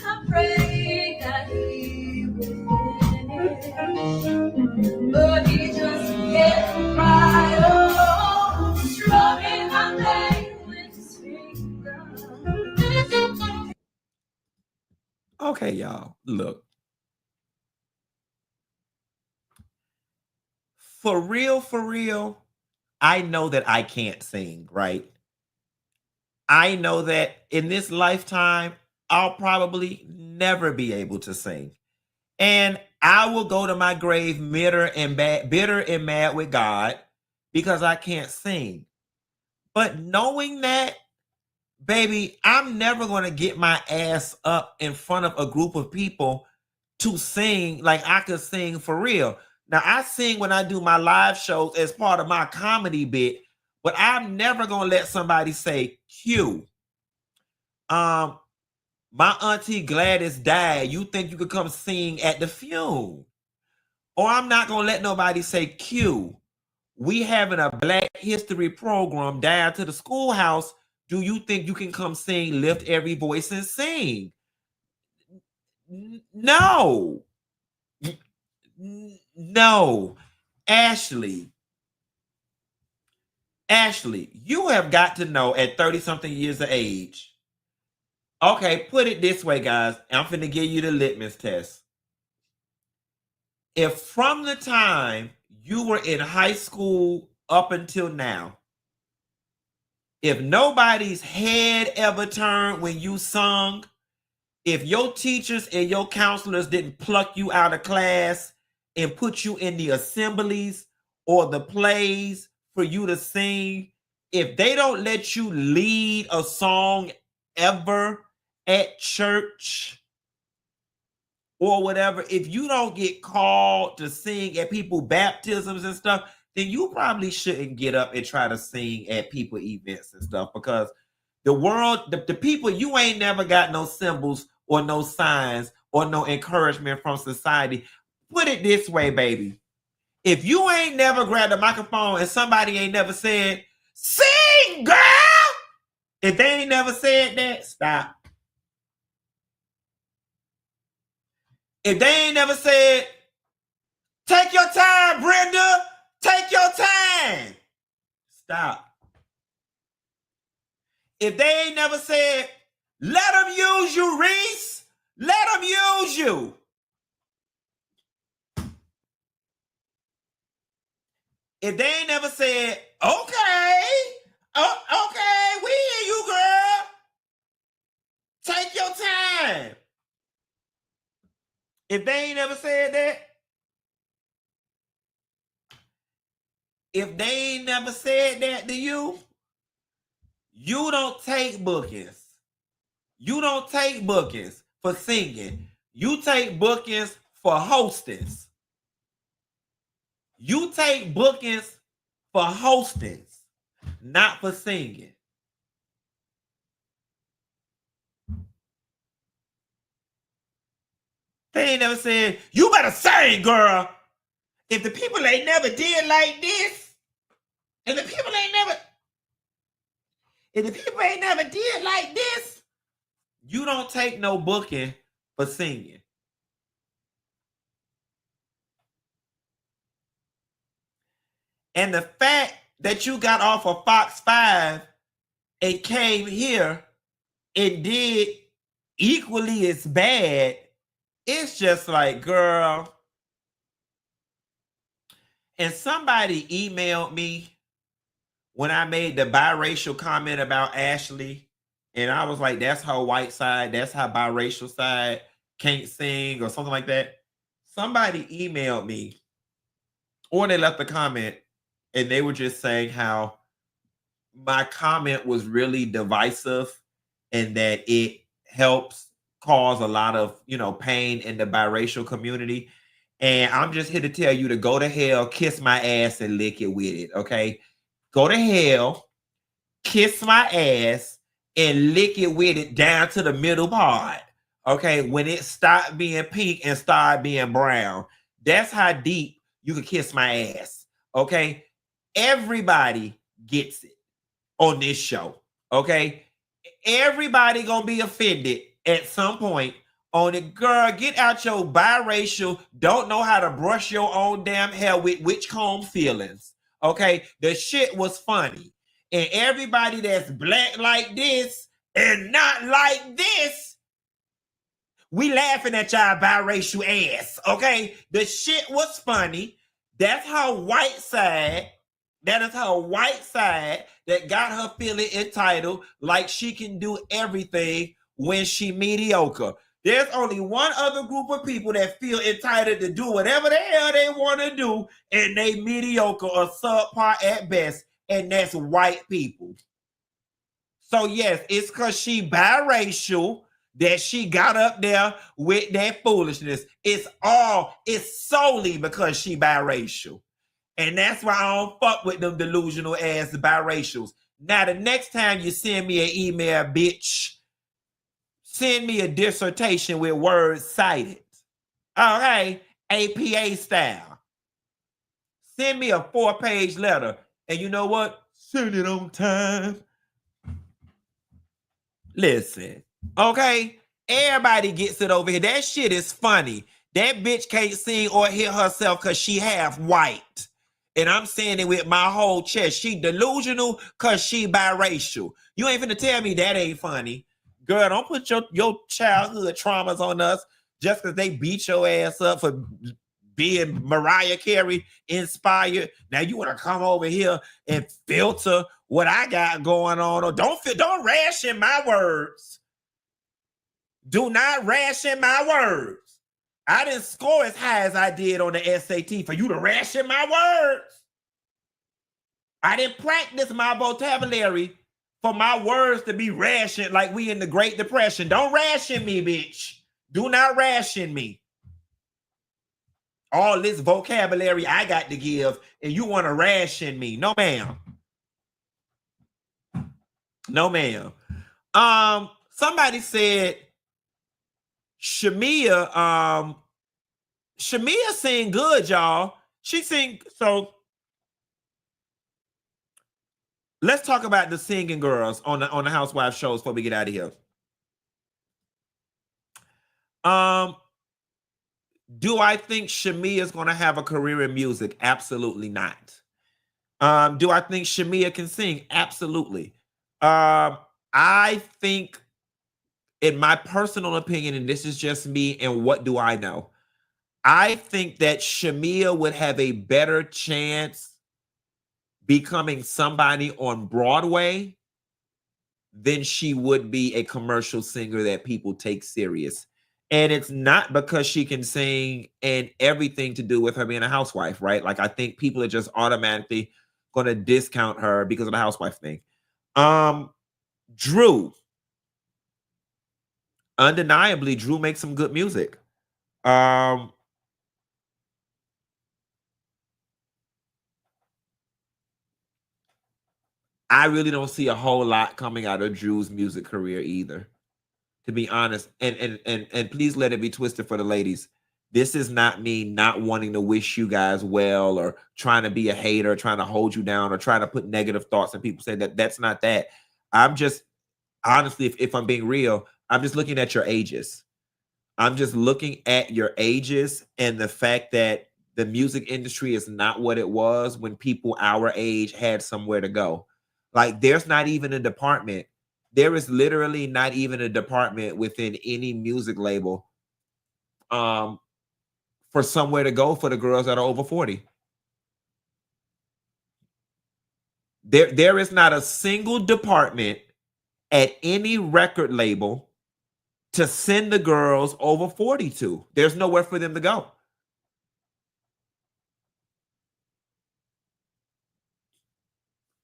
I pray that he will finish, but he just kept right on, strumming my pain with his fingers. Okay, y'all, look. For real, I know that I can't sing, right? I know that in this lifetime, I'll probably never be able to sing. And I will go to my grave bitter and mad with God because I can't sing. But knowing that, baby, I'm never going to get my ass up in front of a group of people to sing like I could sing for real. Now, I sing when I do my live shows as part of my comedy bit, but I'm never going to let somebody say, Q. My auntie Gladys died. You think you could come sing at the funeral? Or I'm not going to let nobody say, Q. We having a Black History program down to the schoolhouse. Do you think you can come sing, lift every voice and sing? No. No. Ashley, you have got to know at 30-something years of age. Okay, put it this way, guys. I'm finna give you the litmus test. If from the time you were in high school up until now, if nobody's head ever turned when you sung, if your teachers and your counselors didn't pluck you out of class and put you in the assemblies or the plays for you to sing, if they don't let you lead a song ever at church or whatever, if you don't get called to sing at people's baptisms and stuff, then you probably shouldn't get up and try to sing at people events and stuff, because the world, the people, you ain't never got no symbols or no signs or no encouragement from society. Put it this way, baby. If you ain't never grabbed a microphone and somebody ain't never said, sing, girl! If they ain't never said that, stop. If they ain't never said, take your time, Brenda, take your time, stop. If they ain't never said, let them use you, Reese, let them use you. If they ain't never said, okay, okay, we hear you, girl. Take your time. If they ain't never said that, if they ain't never said that to you, you don't take bookings. You don't take bookings for singing. You take bookings for hostings. You take bookings for hostings, not for singing. They ain't never said, you better sing, girl. If the people ain't never did like this, if the people ain't never did like this, you don't take no booking for singing. And the fact that you got off of Fox 5 and came here and did equally as bad, it's just like, girl. And somebody emailed me when I made the biracial comment about Ashley, and I was like, that's her white side, that's her biracial side, can't sing or something like that. Somebody emailed me, or they left a comment, and they were just saying how my comment was really divisive and that it helps cause a lot of, pain in the biracial community. And I'm just here to tell you to go to hell, kiss my ass, and lick it with it, okay? Go to hell, kiss my ass, and lick it with it down to the middle part, okay? When it stopped being pink and started being brown. That's how deep you can kiss my ass, okay? Everybody gets it on this show, okay? Everybody gonna be offended at some point on it. Girl, get out your biracial, don't know how to brush your own damn hair with witch comb feelings, okay? The shit was funny. And everybody that's black like this and not like this, we laughing at y'all biracial ass, okay? The shit was funny. That's her white side. That is her white side that got her feeling entitled like she can do everything when she mediocre. There's only one other group of people that feel entitled to do whatever the hell they want to do, and they mediocre or subpar at best, and that's white people. So yes, it's because she biracial that she got up there with that foolishness. It's solely because she biracial. And that's why I don't fuck with them delusional ass biracials. Now, the next time you send me an email, bitch, send me a dissertation with words cited. Okay, APA style. Send me a 4-page letter. And you know what? Send it on time. Listen, okay? Everybody gets it over here. That shit is funny. That bitch can't sing or hear herself because she half white. And I'm saying it with my whole chest. She delusional because she biracial. You ain't finna tell me that ain't funny. Girl, don't put your childhood traumas on us just because they beat your ass up for being Mariah Carey inspired. Now you want to come over here and filter what I got going on. Or don't ration my words. Do not ration my words. I didn't score as high as I did on the SAT for you to ration my words. I didn't practice my vocabulary for my words to be rationed like we in the Great Depression. Don't ration me, bitch. Do not ration me. All this vocabulary I got to give, and you want to ration me. No, ma'am. No, ma'am. Somebody said Shamia sing good, y'all. She sing, so let's talk about the singing girls on the Housewives shows before we get out of here. Do I think Shamia is going to have a career in music? Absolutely not. Do I think Shamia can sing? Absolutely. I think, in my personal opinion, and this is just me, and what do I know? I think that Shamia would have a better chance becoming somebody on Broadway than she would be a commercial singer that people take serious. And it's not because she can sing and everything to do with her being a housewife, right? Like, I think people are just automatically going to discount her because of the housewife thing. Drew. Undeniably, Drew makes some good music. I really don't see a whole lot coming out of Drew's music career either, to be honest. And please let it be twisted for the ladies. This is not me not wanting to wish you guys well or trying to be a hater, trying to hold you down or trying to put negative thoughts and people say that. That's not that. I'm just, honestly, if I'm being real, I'm just looking at your ages. I'm just looking at your ages and the fact that the music industry is not what it was when people our age had somewhere to go. Like, there's not even a department. There is literally not even a department within any music label for somewhere to go for the girls that are over 40. There is not a single department at any record label to send the girls over 40 to. There's nowhere for them to go.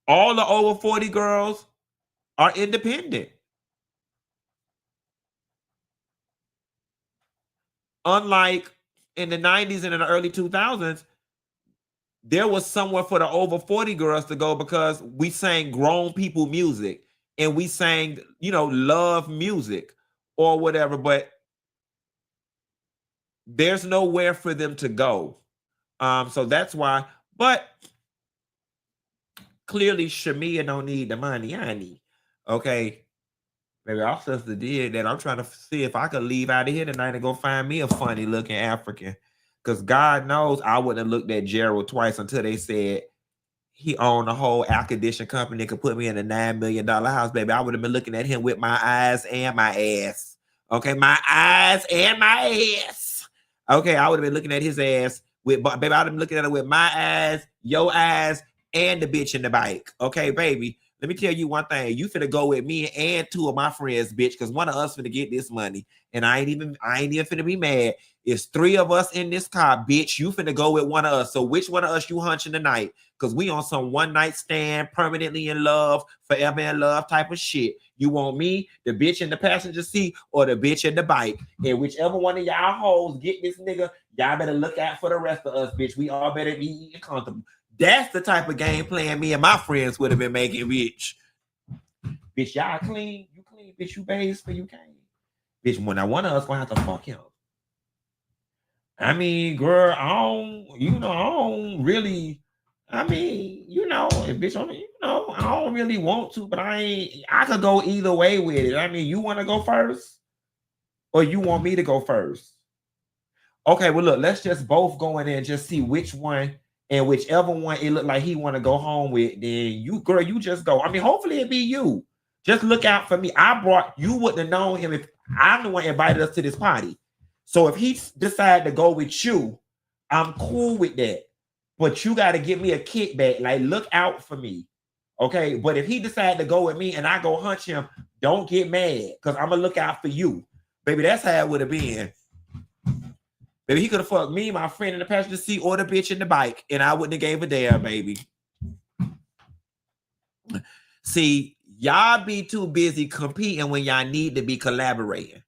All the over 40 girls are independent. Unlike in the 90s and in the early 2000s, there was somewhere for the over 40 girls to go because we sang grown people music and we sang, love music or whatever, but there's nowhere for them to go. So that's why, but clearly Shamia don't need the money, honey. Okay. Maybe our sister did that. I'm trying to see if I could leave out of here tonight and go find me a funny looking African. Because God knows I wouldn't have looked at Gerald twice until they said he owned a whole air conditioning company that could put me in a $9 million house, baby. I would have been looking at him with my eyes and my ass. Okay, my eyes and my ass. Okay, I would have been looking at his ass with, baby, I would have been looking at it with my eyes, your eyes, and the bitch in the bike. Okay, baby. Let me tell you one thing. You finna go with me and two of my friends, bitch, because one of us finna get this money. And I ain't even finna be mad. It's three of us in this car, bitch. You finna go with one of us. So which one of us you hunching tonight? Because we on some one night stand, permanently in love, forever in love type of shit. You want me, the bitch in the passenger seat, or the bitch in the bike? And whichever one of y'all hoes get this nigga, y'all better look out for the rest of us, bitch. We all better be eating comfortable. That's the type of game plan me and my friends would have been making, bitch. Bitch, y'all clean. You clean, bitch. You bathe for you came. Bitch, when I one of us gonna have to fuck him. I mean, girl, I don't really. I mean, bitch, I don't really want to, but I could go either way with it. I mean, you want to go first, or you want me to go first? Okay, well, look, let's just both go in there and just see which one. And whichever one it looked like he want to go home with, then you just go. I mean, hopefully it be you. Just look out for me. You wouldn't have known him if I'm the one invited us to this party. So if he decided to go with you, I'm cool with that. But you got to give me a kickback. Like, look out for me. Okay. But if he decided to go with me and I go hunch him, don't get mad because I'm going to look out for you. Baby, that's how it would have been. Baby, he could have fucked me, my friend in the passenger seat, or the bitch in the bike, and I wouldn't have gave a damn, baby. See, y'all be too busy competing when y'all need to be collaborating.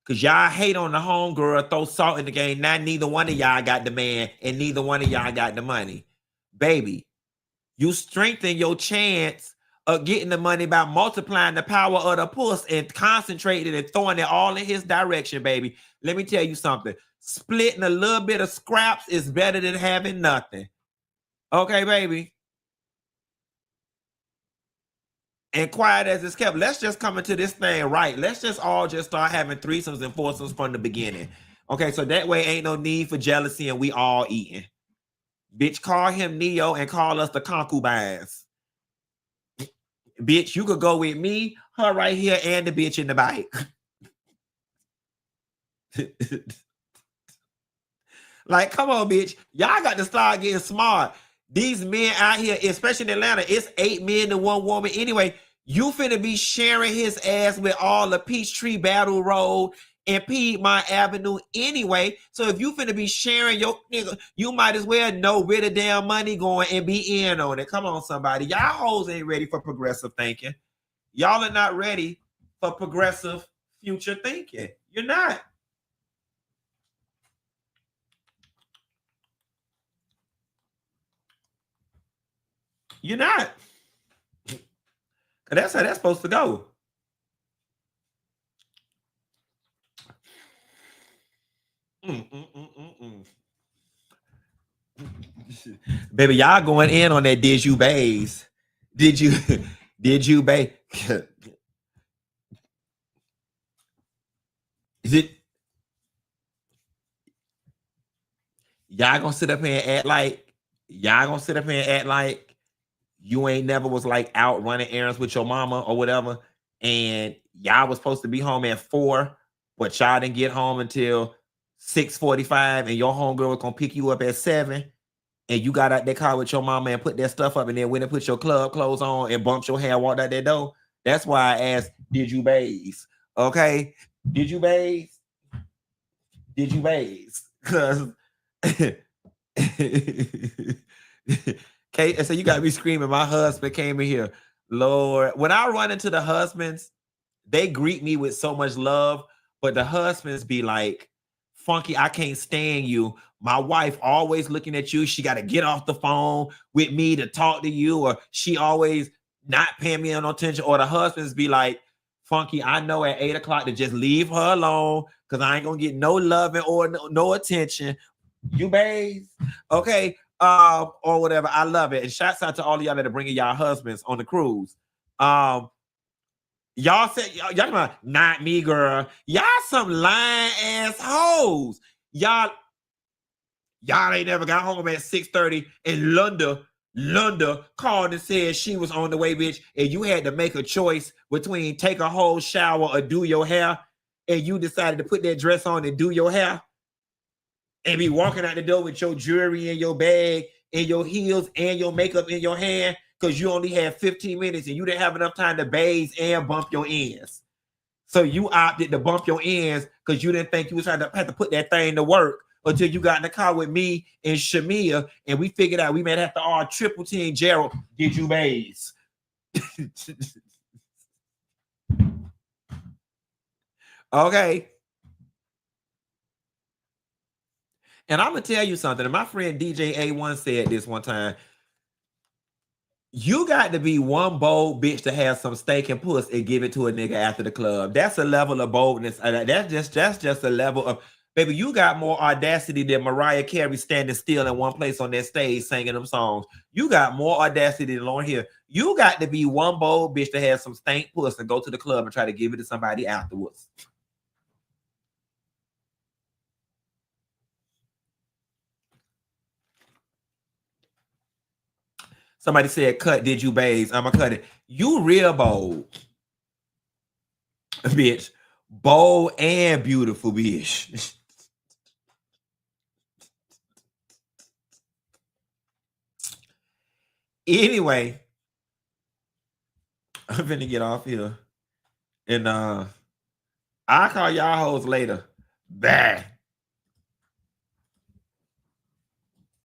Because y'all hate on the homegirl, throw salt in the game. Now neither one of y'all got the man, and neither one of y'all got the money. Baby, you strengthen your chance of getting the money by multiplying the power of the puss and concentrating and throwing it all in his direction, baby. Let me tell you something. Splitting a little bit of scraps is better than having nothing. Okay, baby? And quiet as it's kept, let's just come into this thing right. Let's just all just start having threesomes and foursomes from the beginning. Okay, so that way ain't no need for jealousy and we all eating. Bitch, call him Neo and call us the concubines. Bitch, you could go with me, her right here, and the bitch in the bike. Like, come on, bitch. Y'all got to start getting smart. These men out here, especially in Atlanta, it's 8 men to 1 woman. Anyway, you finna be sharing his ass with all the Peachtree Battle Road and Piedmont Avenue anyway. So if you finna be sharing your nigga, you might as well know where the damn money going and be in on it. Come on, somebody. Y'all hoes ain't ready for progressive thinking. Y'all are not ready for progressive future thinking. You're not. You're not. That's how that's supposed to go. Baby, y'all going in on that did you bays. Did you bay? Is it y'all gonna sit up here and act like you ain't never was like out running errands with your mama or whatever, and y'all was supposed to be home at 4, but y'all didn't get home until 6:45, and your homegirl was gonna pick you up at 7, and you got out that car with your mama and put that stuff up, and then went and put your club clothes on and bumped your hair, walked out that door. That's why I asked, did you bathe? Okay, did you bathe? Did you bathe? Because okay, so you got me screaming. My husband came in here. Lord, when I run into the husbands, they greet me with so much love, but the husbands be like, Funky, I can't stand you. My wife always looking at you. She got to get off the phone with me to talk to you, or she always not paying me no attention. Or the husbands be like, Funky, I know at 8 o'clock to just leave her alone because I ain't gonna get no loving or no attention. You bathe, okay, or whatever. I love it. And shouts out to all of y'all that are bringing y'all husbands on the cruise. Y'all said y'all about not me, girl. Y'all some lying ass hoes. Y'all ain't never got home at 6:30, and Lunda called and said she was on the way, bitch, and you had to make a choice between take a whole shower or do your hair, and you decided to put that dress on and do your hair and be walking out the door with your jewelry in your bag and your heels and your makeup in your hand because you only had 15 minutes and you didn't have enough time to bathe and bump your ends. So you opted to bump your ends because you didn't think you was trying to have to put that thing to work until you got in the car with me and Shamia, and we figured out we might have to all triple team Gerald. Did you bathe? Okay. And I'm gonna tell you something. And my friend DJ A1 said this one time. You got to be one bold bitch to have some steak and puss and give it to a nigga after the club. That's a level of boldness. That's just a level of, baby, you got more audacity than Mariah Carey standing still in one place on that stage singing them songs. You got more audacity than Lauryn Hill. You got to be one bold bitch to have some stank puss and go to the club and try to give it to somebody afterwards. Somebody said, cut, did you bathe? I'm going to cut it. You real bold, bitch. Bold and beautiful, bitch. Anyway, I'm finna get off here. And I'll call y'all hoes later. Bye.